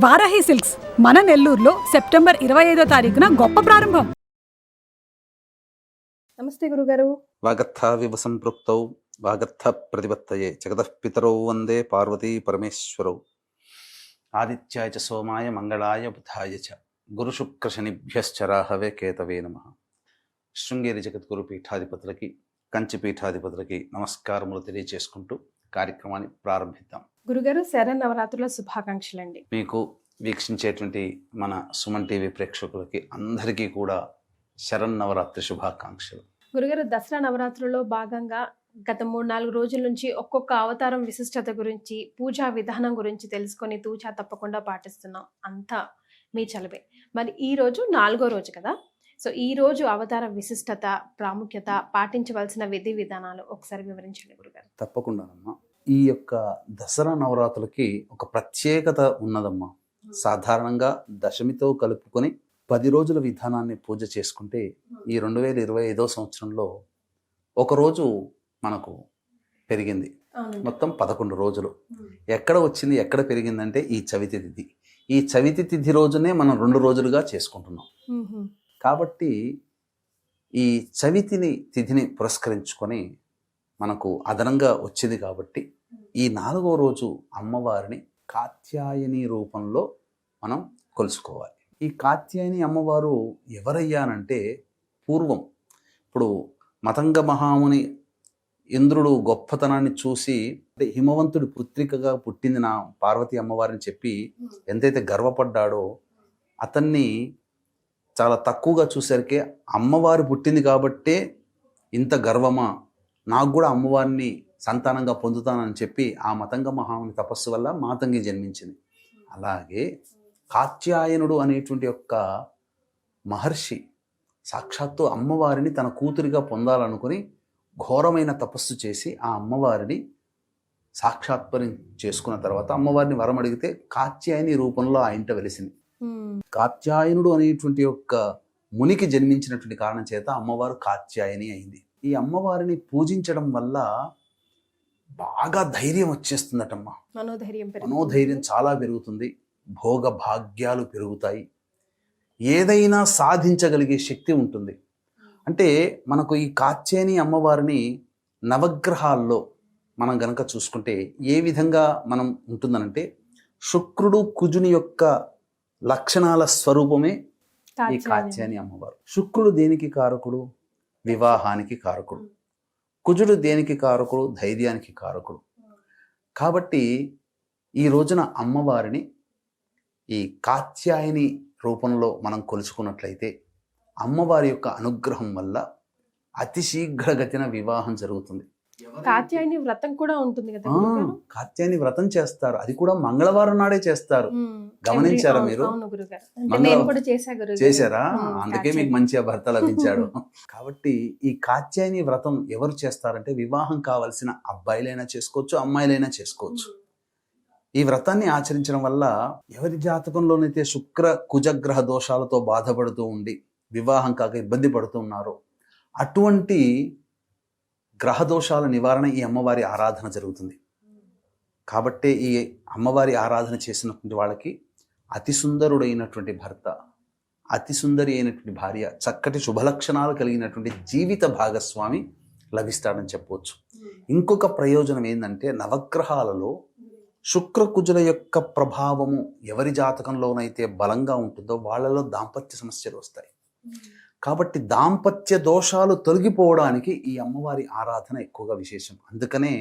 Varahi silks మన నెల్లూరులో September 25వ తారీఖున గొప్ప ప్రారంభం. నమస్తే గురుగారు. వాగర్థావివ సంపృక్తౌ వాగర్థ ప్రతిపత్తయే జగతః పితరౌ వందే పార్వతీ పరమేశ్వరౌ ఆదిత్యాయ చ సోమాయ మంగళాయ బుధాయ చ గురుశుక్రశనిభ్యశ్చ రాహవే కేతవే నమః. శృంగేరి జగద్గురు పీఠాధిపతులకి కంచి పీఠాధిపతులకి నమస్కారములు తెలియజేసుకుంటూ కార్యక్రమాన్ని ప్రారంభిద్దాం. గురుగారు, శరన్నవరాత్రుల శుభాకాంక్షలండి. మీకు వీక్షించేటువంటి మన సుమన్ టీవీ ప్రేక్షకులకి అందరికీ కూడా శరన్నవరాత్రి శుభాకాంక్షలు. గురుగారు, దసరా నవరాత్రుల్లో భాగంగా గత 3-4 రోజుల నుంచి ఒక్కొక్క అవతారం విశిష్టత గురించి, పూజా విధానం గురించి తెలుసుకొని తూచా తప్పకుండా పాటిస్తున్నాం. అంతా మీ చలవే. మరి ఈ రోజు 4వ రోజు కదా, సో ఈ రోజు అవతార విశిష్టత, ప్రాముఖ్యత, పాటించవలసిన విధి విధానాలు ఒకసారి వివరించండి గురుగారు. తప్పకుండానమ్మా. ఈ యొక్క దసరా నవరాత్రులకి ఒక ప్రత్యేకత ఉన్నదమ్మా. సాధారణంగా దశమితో కలుపుకొని 10 రోజుల విధానాన్ని పూజ చేసుకుంటే ఈ 2025వ సంవత్సరంలో ఒకరోజు మనకు పెరిగింది. మొత్తం 11 రోజులు. ఎక్కడ వచ్చింది, ఎక్కడ పెరిగిందంటే ఈ చవితి తిథి. ఈ చవితి తిథి రోజునే మనం 2 రోజులుగా చేసుకుంటున్నాం. కాబట్టి ఈ చవితిని తిథిని పురస్కరించుకొని మనకు అదనంగా వచ్చింది. కాబట్టి ఈ 4వ రోజు అమ్మవారిని కాత్యాయని రూపంలో మనం కొలుసుకోవాలి. ఈ కాత్యాయని అమ్మవారు ఎవరయ్యానంటే, పూర్వం ఇప్పుడు మతంగ మహాముని ఇంద్రుడు గొప్పతనాన్ని చూసి, అంటే హిమవంతుడి పుత్రికగా పుట్టింది నా పార్వతీ అమ్మవారిని చెప్పి ఎంతైతే గర్వపడ్డాడో, అతన్ని చాలా తక్కువగా చూసరికే అమ్మవారు పుట్టింది కాబట్టే ఇంత గర్వమా, నాకు కూడా అమ్మవారిని సంతానంగా పొందుతానని చెప్పి ఆ మతంగ మహాముని తపస్సు వల్ల మాతంగి జన్మించింది. అలాగే కాత్యాయనుడు అనేటువంటి యొక్క మహర్షి సాక్షాత్తు అమ్మవారిని తన కూతురిగా పొందాలనుకుని ఘోరమైన తపస్సు చేసి ఆ అమ్మవారిని సాక్షాత్పరం చేసుకున్న తర్వాత అమ్మవారిని వరం అడిగితే కాత్యాయని రూపంలో ఆ ఇంట వెలిసింది. కాత్యాయనుడు అనేటువంటి యొక్క మునికి జన్మించినటువంటి కారణం చేత అమ్మవారు కాత్యాయని అయింది. ఈ అమ్మవారిని పూజించడం వల్ల బాగా ధైర్యం వచ్చేస్తుందటమ్మా. మనోధైర్యం చాలా పెరుగుతుంది. భోగ భాగ్యాలు పెరుగుతాయి. ఏదైనా సాధించగలిగే శక్తి ఉంటుంది. అంటే మనకు ఈ కాత్యాయని అమ్మవారిని నవగ్రహాల్లో మనం గనక చూసుకుంటే ఏ విధంగా మనం ఉంటుందనంటే, శుక్రుడు కుజుని యొక్క లక్షణాల స్వరూపమే ఈ కాత్యాయని అమ్మవారు. శుక్రుడు దేనికి కారకుడు? వివాహానికి కారకుడు. కుజుడు దేనికి కారకుడు? ధైర్యానికి కారకుడు. కాబట్టి ఈ రోజున అమ్మవారిని ఈ కాత్యాయని రూపంలో మనం కొలుచుకున్నట్లయితే అమ్మవారి యొక్క అనుగ్రహం వల్ల అతి శీఘ్రగతిన వివాహం జరుగుతుంది. కాత్యాయని వ్రతం కూడా ఉంటుంది కదా. కాత్యాయని వ్రతం చేస్తారు. అది కూడా మంగళవారం నాడే చేస్తారు. గమనించారా మీరు? చేశారా? అందుకే మీకు మంచిగా భర్త లభించాడు. కాబట్టి ఈ కాత్యాయని వ్రతం ఎవరు చేస్తారంటే, వివాహం కావలసిన అబ్బాయిలైనా చేసుకోవచ్చు, అమ్మాయిలైనా చేసుకోవచ్చు. ఈ వ్రతాన్ని ఆచరించడం వల్ల ఎవరి జాతకంలోనైతే శుక్ర కుజగ్రహ దోషాలతో బాధపడుతూ ఉండి వివాహం కాక ఇబ్బంది పడుతూ ఉన్నారో, అటువంటి గ్రహదోషాల నివారణ ఈ అమ్మవారి ఆరాధన జరుగుతుంది. కాబట్టే ఈ అమ్మవారి ఆరాధన చేసినటువంటి వాళ్ళకి అతి సుందరుడైనటువంటి భర్త, అతి సుందరి అయినటువంటి భార్య, చక్కటి శుభలక్షణాలు కలిగినటువంటి జీవిత భాగస్వామి లభిస్తాడని చెప్పవచ్చు. ఇంకొక ప్రయోజనం ఏంటంటే, నవగ్రహాలలో శుక్రకుజుల యొక్క ప్రభావము ఎవరి జాతకంలోనైతే బలంగా ఉంటుందో వాళ్ళలో దాంపత్య సమస్యలు వస్తాయి. కాబట్టి దాంపత్య దోషాలు తొలగిపోవడానికి ఈ అమ్మవారి ఆరాధన ఎక్కువగా విశేషం. అందుకనే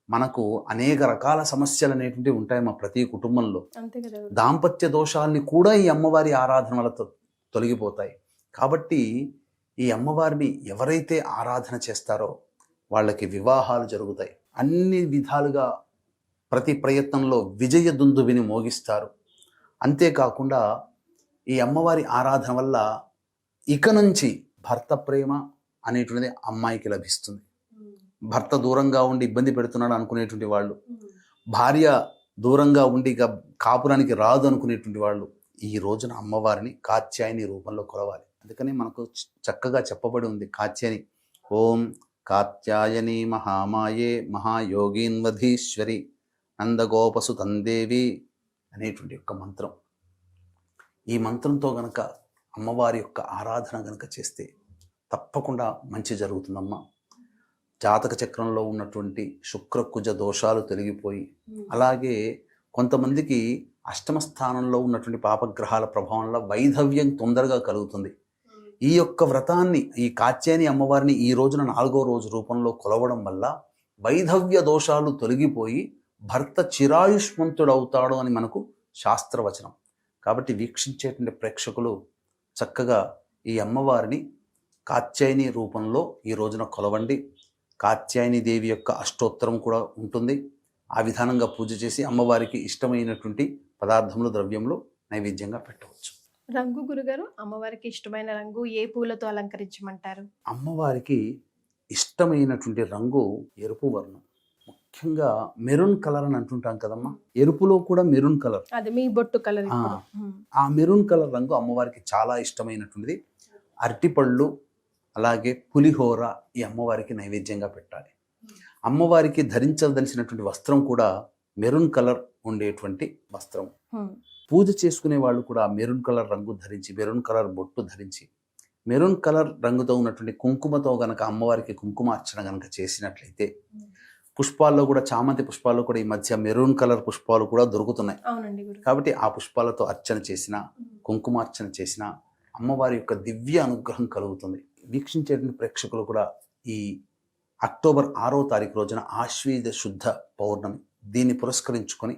మనకు అనేక రకాల సమస్యలు అనేటువంటివి ఉంటాయి మా ప్రతి కుటుంబంలో. దాంపత్య దోషాలని కూడా ఈ అమ్మవారి ఆరాధన వల్ల తొలగిపోతాయి. కాబట్టి ఈ అమ్మవారిని ఎవరైతే ఆరాధన చేస్తారో వాళ్ళకి వివాహాలు జరుగుతాయి. అన్ని విధాలుగా ప్రతి ప్రయత్నంలో విజయ దుందుబిని మోగిస్తారు. అంతేకాకుండా ఈ అమ్మవారి ఆరాధన వల్ల ఇక నుంచి భర్త ప్రేమ అనేటువంటిది అమ్మాయికి లభిస్తుంది. భర్త దూరంగా ఉండి ఇబ్బంది పెడుతున్నాడు అనుకునేటువంటి వాళ్ళు, భార్య దూరంగా ఉండి ఇక కాపురానికి రాదు అనుకునేటువంటి వాళ్ళు ఈ రోజున అమ్మవారిని కాత్యాయని రూపంలో కొలవాలి. అందుకని మనకు చక్కగా చెప్పబడి ఉంది కాత్యాయని. ఓం కాత్యాయని మహామాయే మహాయోగీన్వధీశ్వరి నందగోపసుతందేవి అనేటువంటి యొక్క మంత్రం. ఈ మంత్రంతో గనక అమ్మవారి యొక్క ఆరాధన గనక చేస్తే తప్పకుండా మంచి జరుగుతుందమ్మా. జాతక చక్రంలో ఉన్నటువంటి శుక్రకుజ దోషాలు తొలగిపోయి, అలాగే కొంతమందికి అష్టమ స్థానంలో ఉన్నటువంటి పాపగ్రహాల ప్రభావంలో వైధవ్యం తొందరగా కలుగుతుంది. ఈ యొక్క వ్రతాన్ని, ఈ కాత్యాయని అమ్మవారిని ఈ రోజున 4వ రోజు రూపంలో కొలవడం వల్ల వైధవ్య దోషాలు తొలగిపోయి భర్త చిరాయుష్మంతుడవుతాడు అని మనకు శాస్త్రవచనం. కాబట్టి వీక్షించేటువంటి ప్రేక్షకులు చక్కగా ఈ అమ్మవారిని కాత్యాయని రూపంలో ఈ రోజున కొలవండి. కాత్యాయని దేవి యొక్క అష్టోత్తరం కూడా ఉంటుంది. ఆ విధానంగా పూజ చేసి అమ్మవారికి ఇష్టమైనటువంటి పదార్థములు, ద్రవ్యములు నైవేద్యంగా పెట్టవచ్చు. రంగు గురుగారు, అమ్మవారికి ఇష్టమైన రంగు ఏ పూలతో అలంకరించమంటారు? అమ్మవారికి ఇష్టమైనటువంటి రంగు ఎరుపు వర్ణం, ముఖ్యంగా మెరూన్ కలర్ అని అంటుంటాం కదమ్మా. ఎరుపులో కూడా మెరూన్ కలర్, అది మీ బొట్టు కలర్. ఆ మెరూన్ కలర్ రంగు అమ్మవారికి చాలా ఇష్టమైనటువంటిది. అరటిపళ్ళు, అలాగే పులిహోర ఈ అమ్మవారికి నైవేద్యంగా పెట్టాలి. అమ్మవారికి ధరించదలిసినటువంటి వస్త్రం కూడా మెరూన్ కలర్ ఉండేటువంటి వస్త్రం. పూజ చేసుకునే వాళ్ళు కూడా మెరూన్ కలర్ రంగు ధరించి, మెరూన్ కలర్ బొట్టు ధరించి, మెరూన్ కలర్ రంగుతో ఉన్నటువంటి కుంకుమతో గనక అమ్మవారికి కుంకుమార్చన గనక చేసినట్లయితే, పుష్పాల్లో కూడా, చామంతి పుష్పాల్లో కూడా ఈ మధ్య మెరూన్ కలర్ పుష్పాలు కూడా దొరుకుతున్నాయి. కాబట్టి ఆ పుష్పాలతో అర్చన చేసిన, కుంకుమార్చన చేసిన అమ్మవారి యొక్క దివ్య అనుగ్రహం కలుగుతుంది. వీక్షించేటువంటి ప్రేక్షకులు కూడా ఈ అక్టోబర్ 6వ తారీఖు రోజున ఆశ్వీజ శుద్ధ పౌర్ణమి, దీన్ని పురస్కరించుకొని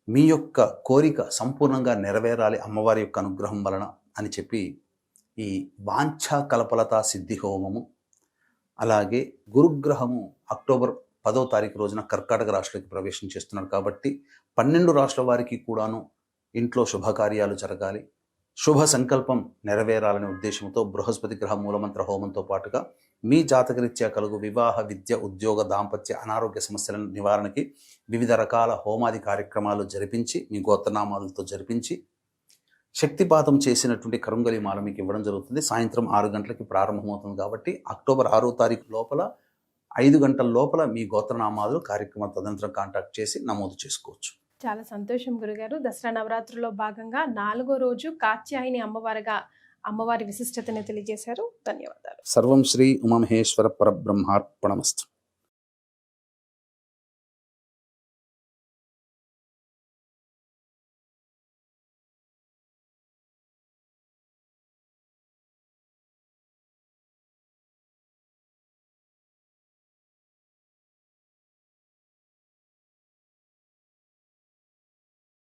మీ యొక్క కోరిక సంపూర్ణంగా నెరవేరాలి అమ్మవారి యొక్క అనుగ్రహం వలన అని చెప్పి ఈ వాంఛా కల్పలతా సిద్ధి హోమము, అలాగే గురుగ్రహము అక్టోబర్ 10వ తారీఖు రోజున కర్కాటక రాశిలోకి ప్రవేశం చేస్తున్నారు. కాబట్టి 12 రాష్ట్రాల వారికి కూడాను ఇంట్లో శుభకార్యాలు జరగాలి, శుభ సంకల్పం నెరవేరాలనే ఉద్దేశంతో బృహస్పతి గ్రహ మూలమంత్ర హోమంతో పాటుగా మీ జాతకరీత్యా కలుగు వివాహ, విద్య, ఉద్యోగ, దాంపత్య, అనారోగ్య సమస్యల నివారణకి వివిధ రకాల హోమాది కార్యక్రమాలు జరిపించి, మీ గోత్రనామాలతో జరిపించి, శక్తిపాతం చేసినటువంటి కరుంగలి మాల మీకు ఇవ్వడం జరుగుతుంది. సాయంత్రం 6 గంటలకి ప్రారంభమవుతుంది. కాబట్టి అక్టోబర్ 6వ తారీఖు లోపల 5 గంటల లోపల మీ గోత్రనామాలు కార్యక్రమం తదనంతరం కాంటాక్ట్ చేసి నమోదు చేసుకోవచ్చు. చాలా సంతోషం గురుగారు. దసరా నవరాత్రుల్లో భాగంగా 4వ రోజు కాత్యాయని అమ్మవారిగా అమ్మవారి విశిష్టతని తెలియజేశారు. ధన్యవాదాలు. సర్వం శ్రీ ఉమామహేశ్వర పరబ్రహ్మార్పణమస్తు.